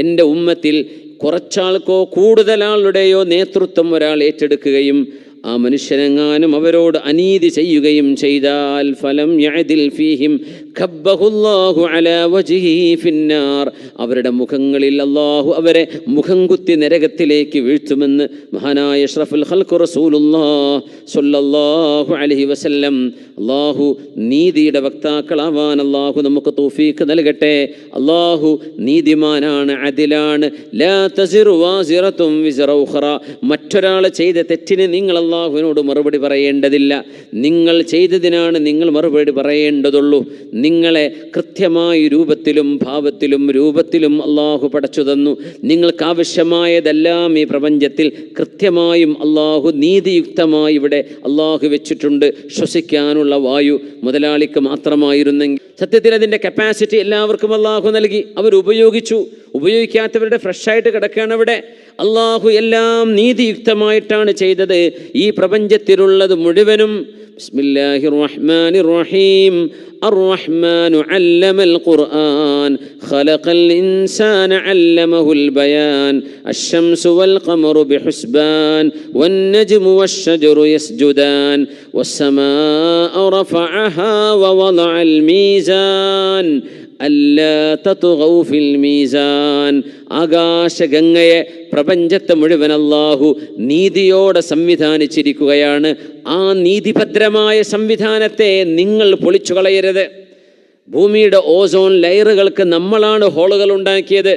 എൻ്റെ ഉമ്മത്തിൽ കുറച്ചാൾക്കോ കൂടുതലാളുടെയോ നേതൃത്വം ഒരാൾ ഏറ്റെടുക്കുകയും ആ മനുഷ്യനെങ്ങാനും അവരോട് അനീതി ചെയ്യുകയും ചെയ്താൽ ഫലം യഅദിൽ ഫീഹിം ഖബ്ബഹുല്ലാഹു അലാ വജ്ഹിഹി ഫിന്നാർ, അവരുടെ മുഖങ്ങളിൽ അല്ലാഹു അവരെ മുഖം കുത്തി നരകത്തിലേക്ക് വീഴ്ത്തുമെന്ന് മഹാനായ അഷ്റഫുൽ ഖൽഖ് റസൂലുള്ളാഹി സ്വല്ലല്ലാഹു അലൈഹി വസല്ലം. അല്ലാഹു നീതിയുടെ വക്താക്കളാവാൻ അല്ലാഹു നമുക്ക് തൗഫീഖ് നൽകട്ടെ. അല്ലാഹു നീതിമാനാണ്, അദിലാണ്. ലാ തസിറു വാസിറത്തും വിസ്റ ഉഖറ, മറ്റൊരാൾ ചെയ്ത തെറ്റിന് നിങ്ങൾ അല്ലാഹുവിനോട് മറുപടി പറയേണ്ടതില്ല. നിങ്ങൾ ചെയ്തതിനാണ് നിങ്ങൾ മറുപടി പറയേണ്ടതുള്ളൂ. നിങ്ങളെ കൃത്യമായ രൂപത്തിലും ഭാവത്തിലും രൂപത്തിലും അല്ലാഹു പടച്ചു തന്നു. നിങ്ങൾക്ക് ആവശ്യമായതെല്ലാം ഈ പ്രപഞ്ചത്തിൽ കൃത്യമായും അല്ലാഹു നീതിയുക്തമായി ഇവിടെ അല്ലാഹു വെച്ചിട്ടുണ്ട്. ശ്വസിക്കാനുള്ള വായു മുതലാളിക്ക് മാത്രമായിരുന്നെങ്കിൽ സത്യത്തിൽ അതിൻ്റെ കപ്പാസിറ്റി എല്ലാവർക്കും അല്ലാഹു നൽകി. അവർ ഉപയോഗിച്ചു. ഉപയോഗിക്കാത്തവരുടെ ഫ്രഷായിട്ട് കിടക്കുകയാണ് അവിടെ. അല്ലാഹു എല്ലാം നീതിയുക്തമായിട്ടാണ് ചെയ്തത്. ഈ പ്രപഞ്ചത്തിലുള്ളത് മുഴുവനും ബിസ്മില്ലാഹിർ റഹ്മാനിർ റഹീം. الرحمن علم القرآن خلق الإنسان علمه البيان الشمس والقمر بحسبان والنجم والشجر يسجدان والسماء رفعها ووضع الميزان ألا تطغوا في الميزان. ആകാശഗംഗയെ പ്രപഞ്ചത്തെ മുഴുവൻ അല്ലാഹു നീതിയോടെ സംവിധാനിച്ചിരിക്കുകയാണ്. ആ നീതിഭദ്രമായ സംവിധാനത്തെ നിങ്ങൾ പൊളിച്ചു കളയരുത്. ഭൂമിയുടെ ഓസോൺ ലെയറുകൾക്ക് നമ്മളാണ് ഹോളുകൾ ഉണ്ടാക്കിയത്.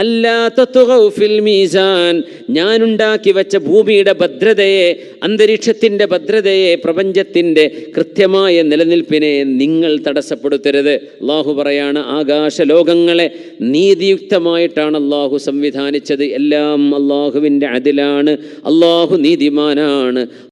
അല്ലാ തത്ഗൗ ഫിൽ മീസാൻ, ഞാനുണ്ടാക്കി വെച്ച ഭൂമിയുടെ ഭദ്രതയെ, അന്തരീക്ഷത്തിൻ്റെ ഭദ്രതയെ, പ്രപഞ്ചത്തിൻ്റെ കൃത്യമായ നിലനിൽപ്പിനെ നിങ്ങൾ തടസ്സപ്പെടുത്തരുത്. അല്ലാഹു പറയാണ്, ആകാശലോകങ്ങളെ നീതിയുക്തമായിട്ടാണ് അല്ലാഹു സംവിധാനിച്ചത്. എല്ലാം അല്ലാഹുവിൻ്റെ അദിലാണ്. അല്ലാഹു നീതിമാനാണ്.